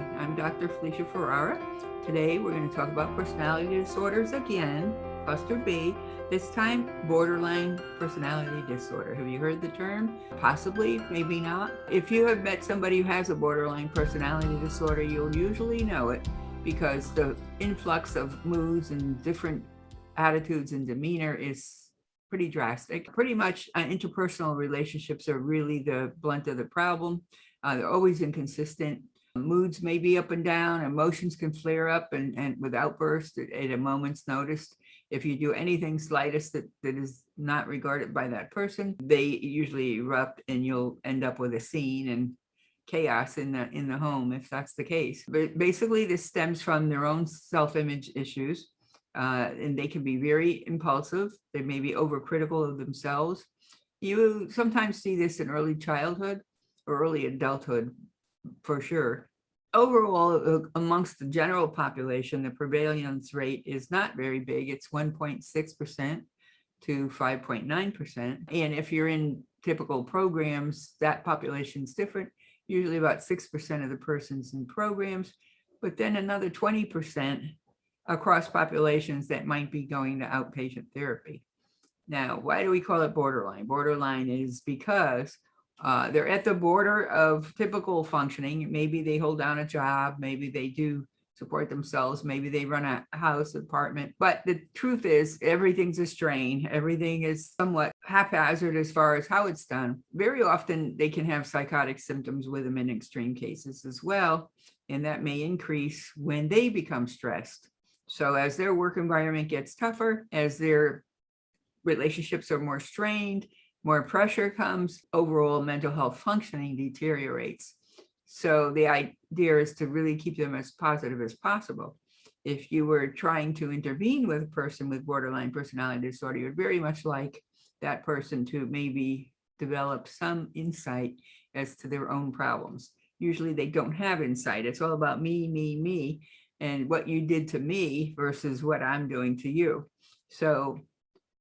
I'm Dr. Felicia Ferrara. Today we're going to talk about personality disorders again, cluster B, this time borderline personality disorder. Have you heard the term? Possibly, maybe not. If you have met somebody who has a borderline personality disorder, you'll usually know it because the influx of moods and different attitudes and demeanor is pretty drastic. Pretty much interpersonal relationships are really the blunt of the problem. They're always inconsistent. Moods may be up and down, emotions can flare up and with outbursts at a moment's notice. If you do anything slightest that is not regarded by that person, they usually erupt and you'll end up with a scene and chaos in the home if that's the case. But basically this stems from their own self-image issues, and they can be very impulsive. They may be overcritical of themselves. You sometimes see this in early childhood or early adulthood, for sure. Overall, amongst the general population, the prevalence rate is not very big. It's 1.6% to 5.9%. And if you're in typical programs, that population is different. Usually about 6% of the persons in programs, but then another 20% across populations that might be going to outpatient therapy. Now, why do we call it borderline? Borderline is because they're at the border of typical functioning. Maybe they hold down a job, maybe they do support themselves, maybe they run a house, apartment. But the truth is everything's a strain. Everything is somewhat haphazard as far as how it's done. Very often they can have psychotic symptoms with them in extreme cases as well. And that may increase when they become stressed. So as their work environment gets tougher, as their relationships are more strained, more pressure comes, overall mental health functioning deteriorates. So the idea is to really keep them as positive as possible. If you were trying to intervene with a person with borderline personality disorder, you'd very much like that person to maybe develop some insight as to their own problems. Usually they don't have insight. It's all about me, and what you did to me versus what I'm doing to you. So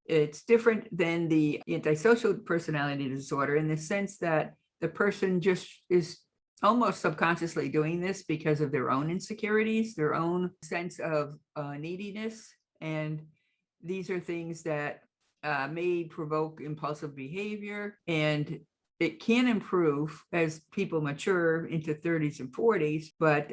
it's different than the antisocial personality disorder in the sense that the person just is almost subconsciously doing this because of their own insecurities, their own sense of neediness. And these are things that may provoke impulsive behavior, and it can improve as people mature into 30s and 40s, but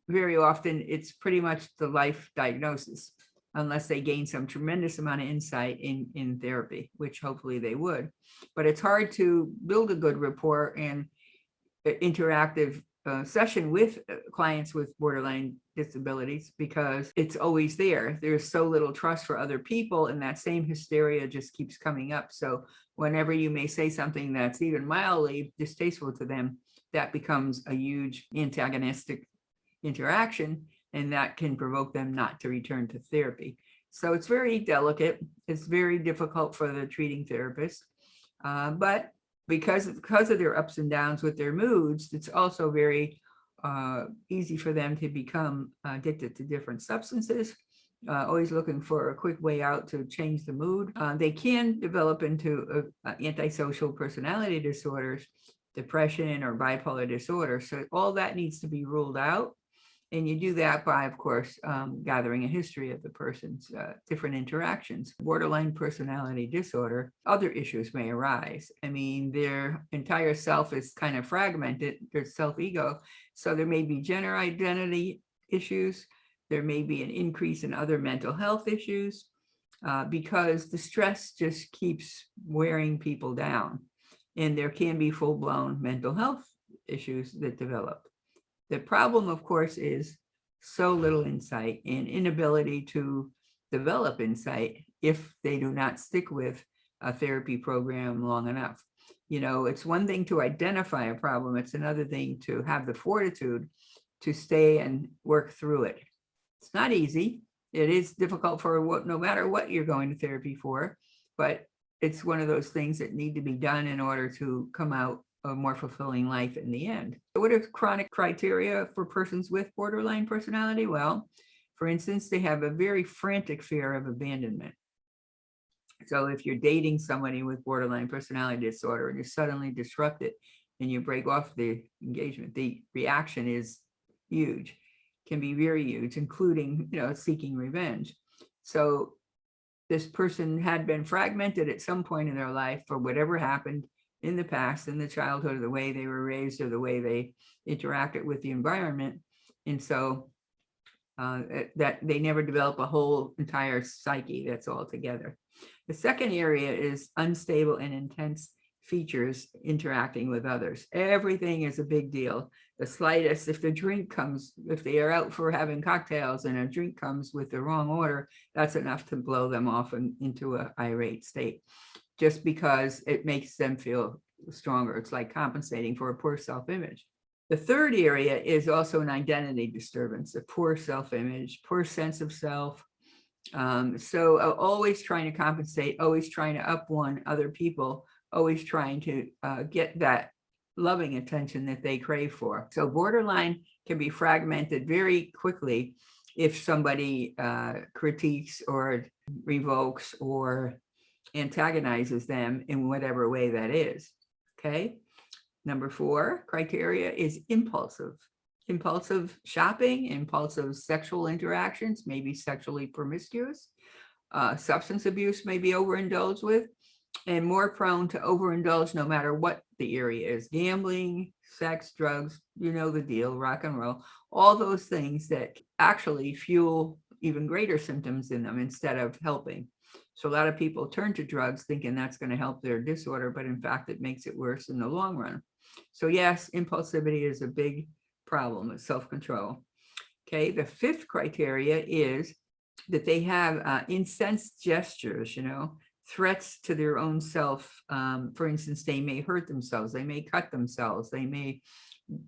very often it's pretty much the life diagnosis, unless they gain some tremendous amount of insight in therapy, which hopefully they would. But it's hard to build a good rapport and interactive session with clients with borderline disabilities because it's always there. There's so little trust for other people, and that same hysteria just keeps coming up. So whenever you may say something that's even mildly distasteful to them, that becomes a huge antagonistic interaction, and that can provoke them not to return to therapy. So it's very delicate. It's very difficult for the treating therapist. But because of their ups and downs with their moods, it's also very easy for them to become addicted to different substances, always looking for a quick way out to change the mood. They can develop into antisocial personality disorders, depression, or bipolar disorder. So all that needs to be ruled out. And you do that by, of course, gathering a history of the person's different interactions. Borderline personality disorder, other issues may arise. I mean, their entire self is kind of fragmented, their self-ego. So there may be gender identity issues. There may be an increase in other mental health issues because the stress just keeps wearing people down. And there can be full-blown mental health issues that develop. The problem, of course, is so little insight and inability to develop insight if they do not stick with a therapy program long enough. You know, it's one thing to identify a problem. It's another thing to have the fortitude to stay and work through it. It's not easy. It is difficult for no matter what you're going to therapy for, but it's one of those things that need to be done in order to come out a more fulfilling life in the end. What are chronic criteria for persons with borderline personality? Well, for instance, they have a very frantic fear of abandonment. So if you're dating somebody with borderline personality disorder and you suddenly disrupt it and you break off the engagement, the reaction is huge, can be very huge, including, seeking revenge. So this person had been fragmented at some point in their life for whatever happened in the past, in the childhood, or the way they were raised, or the way they interacted with the environment. And so that they never develop a whole entire psyche that's all together. The second area is unstable and intense features interacting with others. Everything is a big deal. The slightest, if they are out for having cocktails and a drink comes with the wrong order, that's enough to blow them off into an irate state, just because it makes them feel stronger. It's like compensating for a poor self-image. The third area is also an identity disturbance, a poor self-image, poor sense of self. So always trying to compensate, always trying to up one other people, always trying to get that loving attention that they crave for. So borderline can be fragmented very quickly if somebody critiques or revokes or antagonizes them in whatever way that is. Okay. Number 4 criteria is impulsive shopping, impulsive sexual interactions, maybe sexually promiscuous. Substance abuse may be overindulged with, and more prone to overindulge no matter what the area is. Gambling, sex, drugs, you know the deal, rock and roll, all those things that actually fuel even greater symptoms in them instead of helping. So a lot of people turn to drugs thinking that's going to help their disorder, but in fact, it makes it worse in the long run. So yes, impulsivity is a big problem with self-control. Okay, the 5th criteria is that they have incensed gestures, threats to their own self. For instance, they may hurt themselves, they may cut themselves, they may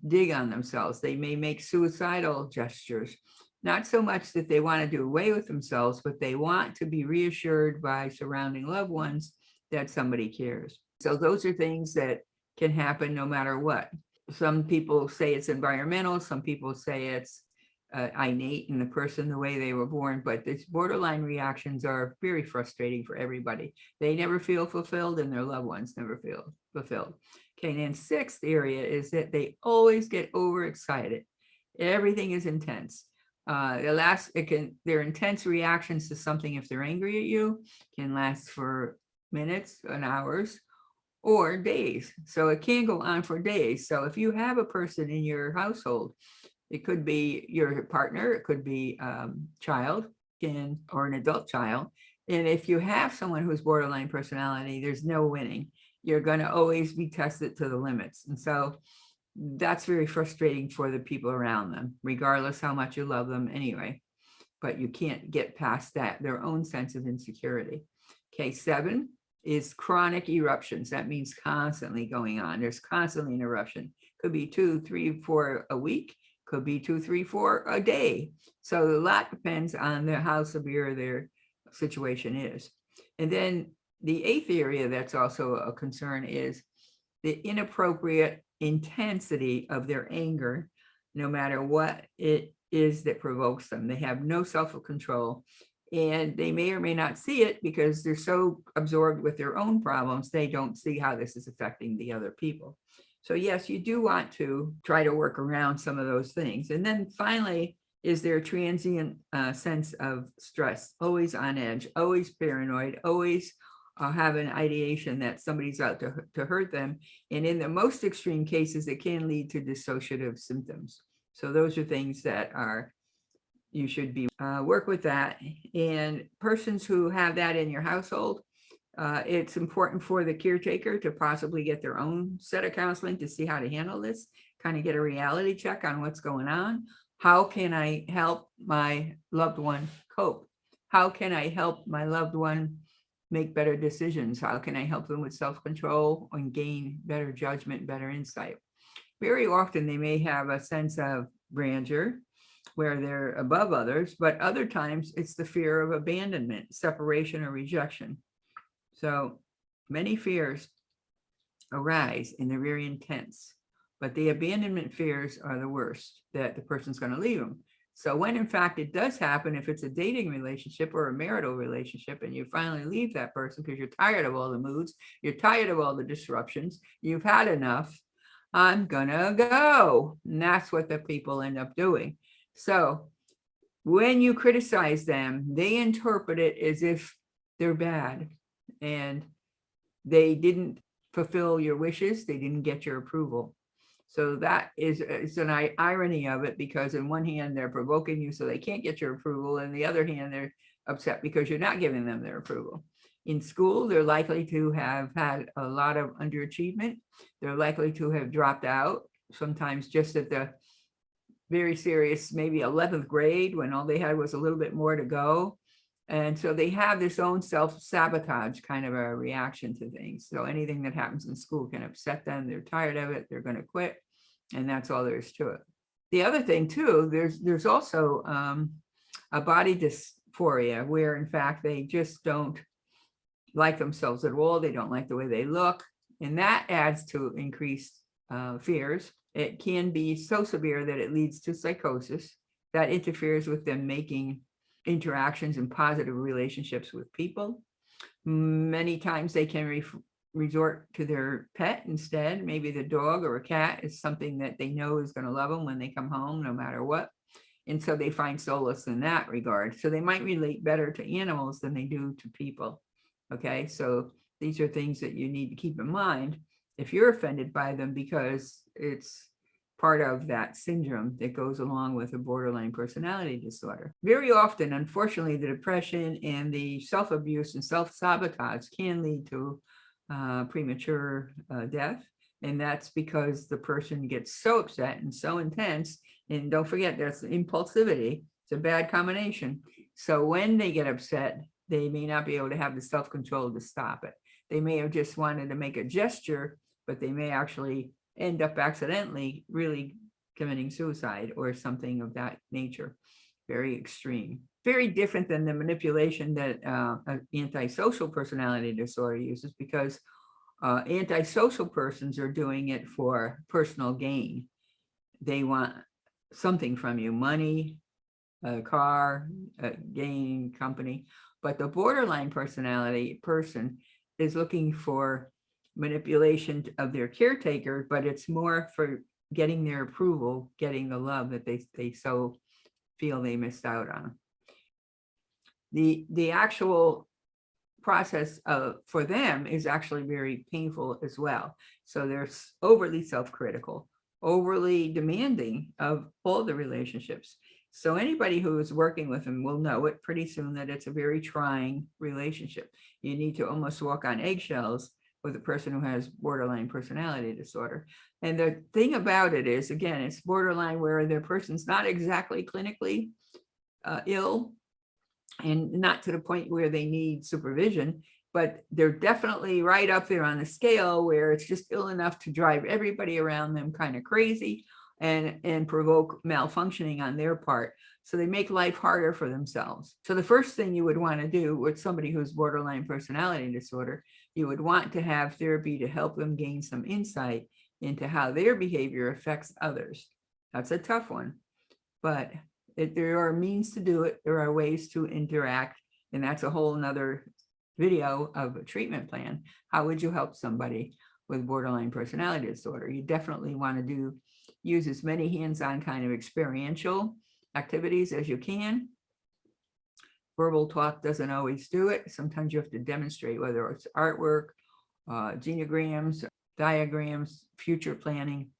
dig on themselves, they may make suicidal gestures. Not so much that they want to do away with themselves, but they want to be reassured by surrounding loved ones that somebody cares. So those are things that can happen no matter what. Some people say it's environmental, some people say it's innate in the person, the way they were born, but these borderline reactions are very frustrating for everybody. They never feel fulfilled and their loved ones never feel fulfilled. Okay, and then 6th area is that they always get overexcited. Everything is intense. Their intense reactions to something, if they're angry at you, can last for minutes and hours or days. So it can go on for days. So if you have a person in your household, it could be your partner, it could be child, or an adult child. And if you have someone who's borderline personality, there's no winning. You're going to always be tested to the limits. And so that's very frustrating for the people around them, regardless how much you love them anyway. But you can't get past that, their own sense of insecurity. Okay, 7 is chronic eruptions. That means constantly going on. There's constantly an eruption. Could be 2, 3, 4 a week. Could be 2, 3, 4 a day. So a lot depends on how severe their situation is. And then the 8th area that's also a concern is the inappropriate intensity of their anger, no matter what it is that provokes them. They have no self-control, and they may or may not see it because they're so absorbed with their own problems, they don't see how this is affecting the other people. So yes, you do want to try to work around some of those things. And then finally, is their transient sense of stress, always on edge, always paranoid, always have an ideation that somebody's out to hurt them. And in the most extreme cases, it can lead to dissociative symptoms. So those are things that you should be work with that. And persons who have that in your household, it's important for the caretaker to possibly get their own set of counseling to see how to handle this, kind of get a reality check on what's going on. How can I help my loved one cope? How can I help my loved one make better decisions? How can I help them with self-control and gain better judgment, better insight? Very often they may have a sense of grandeur where they're above others, but other times it's the fear of abandonment, separation, or rejection. So many fears arise and they're very intense, but the abandonment fears are the worst, that the person's going to leave them. So when in fact it does happen, if it's a dating relationship or a marital relationship, and you finally leave that person because you're tired of all the moods, you're tired of all the disruptions, you've had enough, I'm gonna go. And that's what the people end up doing. So when you criticize them, they interpret it as if they're bad and they didn't fulfill your wishes, they didn't get your approval. So that is it's an irony of it, because in one hand they're provoking you so they can't get your approval, and the other hand they're upset because you're not giving them their approval. In school, they're likely to have had a lot of underachievement. They're likely to have dropped out, sometimes just at the very serious, maybe 11th grade, when all they had was a little bit more to go. And so they have this own self-sabotage kind of a reaction to things. So anything that happens in school can upset them. They're tired of it. They're going to quit. And that's all there is to it. The other thing too, there's also a body dysphoria where in fact they just don't like themselves at all. They don't like the way they look. And that adds to increased fears. It can be so severe that it leads to psychosis that interferes with them making interactions and positive relationships with people. Many times they can resort to their pet instead. Maybe the dog or a cat is something that they know is going to love them when they come home, no matter what. And so they find solace in that regard. So they might relate better to animals than they do to people. Okay, so these are things that you need to keep in mind if you're offended by them, because it's part of that syndrome that goes along with a borderline personality disorder. Very often, unfortunately, the depression and the self-abuse and self-sabotage can lead to premature death. And that's because the person gets so upset and so intense. And don't forget, there's impulsivity. It's a bad combination. So when they get upset, they may not be able to have the self-control to stop it. They may have just wanted to make a gesture, but they may actually end up accidentally really committing suicide or something of that nature. Very extreme. Very different than the manipulation that antisocial personality disorder uses, because antisocial persons are doing it for personal gain. They want something from you, money, a car, a gain, company. But the borderline personality person is looking for manipulation of their caretaker, but it's more for getting their approval, getting the love that they so feel they missed out on. The actual process for them is actually very painful as well. So they're overly self-critical, overly demanding of all the relationships. So anybody who is working with them will know it pretty soon that it's a very trying relationship. You need to almost walk on eggshells with a person who has borderline personality disorder. And the thing about it is, again, it's borderline where the person's not exactly clinically ill, and not to the point where they need supervision, but they're definitely right up there on the scale where it's just ill enough to drive everybody around them kind of crazy and provoke malfunctioning on their part. So they make life harder for themselves. So the first thing you would want to do with somebody who's borderline personality disorder, you would want to have therapy to help them gain some insight into how their behavior affects others. That's a tough one, but there are means to do it. There are ways to interact, and that's a whole nother video of a treatment plan. How would you help somebody with borderline personality disorder? You definitely want to use as many hands-on kind of experiential activities as you can. Verbal talk doesn't always do it. Sometimes you have to demonstrate, whether it's artwork, genograms, diagrams, future planning,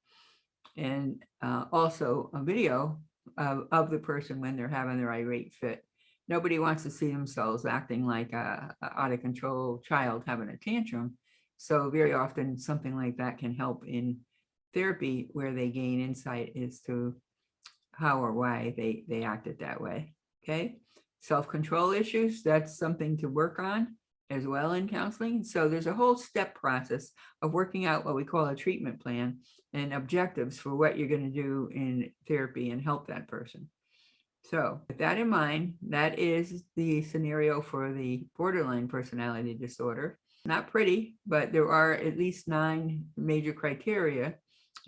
and also a video of the person when they're having their irate fit. Nobody wants to see themselves acting like a out of control child having a tantrum. So very often something like that can help in therapy, where they gain insight as to how or why they acted that way. Okay. Self-control issues, that's something to work on as well in counseling. So there's a whole step process of working out what we call a treatment plan and objectives for what you're going to do in therapy and help that person. So with that in mind, that is the scenario for the borderline personality disorder. Not pretty, but there are at least 9 major criteria.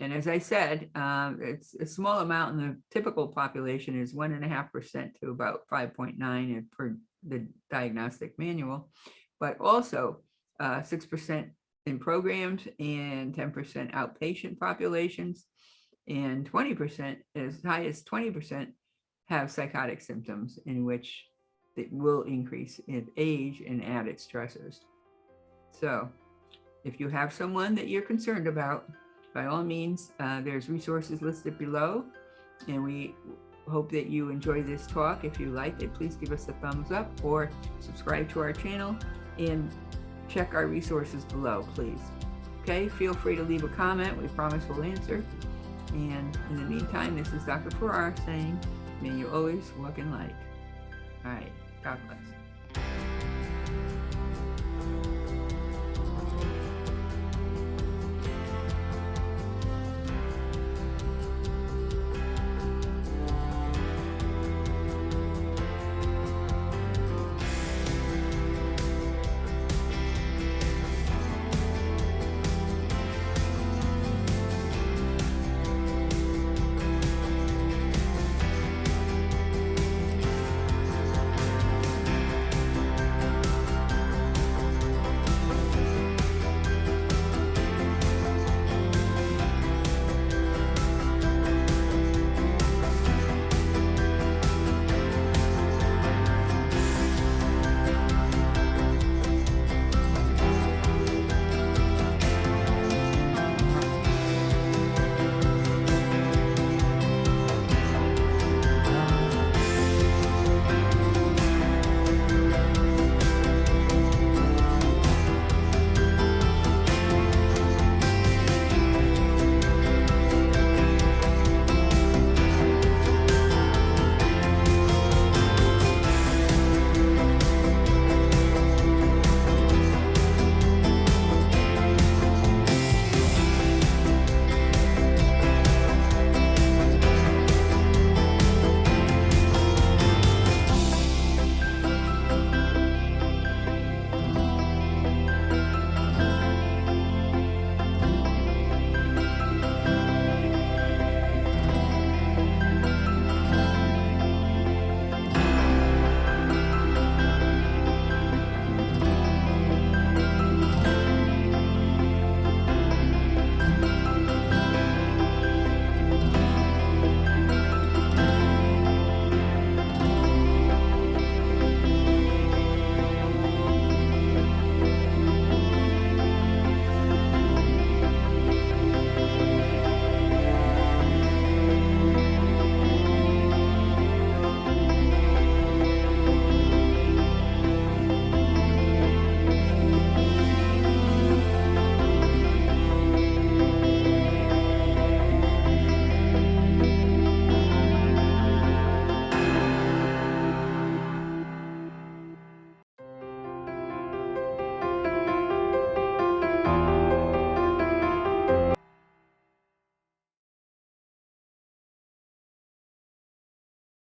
And as I said, it's a small amount, and the typical population is 1.5% to about 5.9 per the diagnostic manual, but also 6% in programmed and 10% outpatient populations, and 20%, as high as 20%, have psychotic symptoms, in which it will increase in age and added stressors. So if you have someone that you're concerned about, by all means, there's resources listed below, and we hope that you enjoy this talk. If you liked it, please give us a thumbs up or subscribe to our channel and check our resources below, please. Okay, feel free to leave a comment. We promise we'll answer. And in the meantime, this is Dr. Ferrara saying, may you always walk in light. All right, God bless.